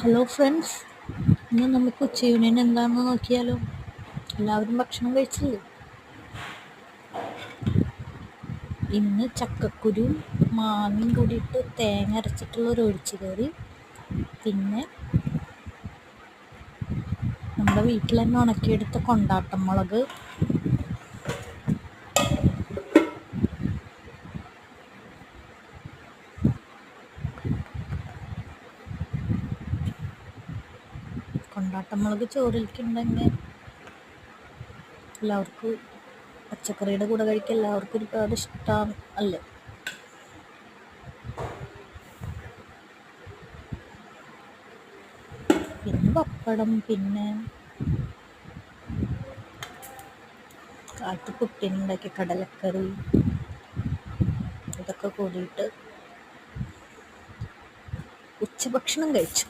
Hello friends, ഇന്ന് നമുക്ക് ഉച്ചയൂണിന് എന്താണെന്ന് നോക്കിയാലോ. എല്ലാവരും ഭക്ഷണം കഴിച്ചില്ലേ? ഇന്ന് ചക്കക്കുരു മാങ്ങയും കൂടിയിട്ട് തേങ്ങ അരച്ചിട്ടുള്ള ഒരു ഒഴിച്ചുകറി, പിന്നെ നമ്മുടെ വീട്ടിൽ തന്നെ ഉണക്കിയെടുത്ത കൊണ്ടാട്ടം മുളക്, കൊണ്ടാട്ടമുളക് ചോറിലേക്കുണ്ടെങ്കിൽ എല്ലാവർക്കും പച്ചക്കറിയുടെ കൂടെ കഴിക്കാൻ എല്ലാവർക്കും ഒരുപാട് ഇഷ്ടം അല്ലേ. പിന്നെ പപ്പടം, പിന്നെ കാട്ടുപുട്ടിനുണ്ടാക്കിയ കടലക്കറി, ഇതൊക്കെ കൂടിയിട്ട് ഉച്ചഭക്ഷണം കഴിച്ചു.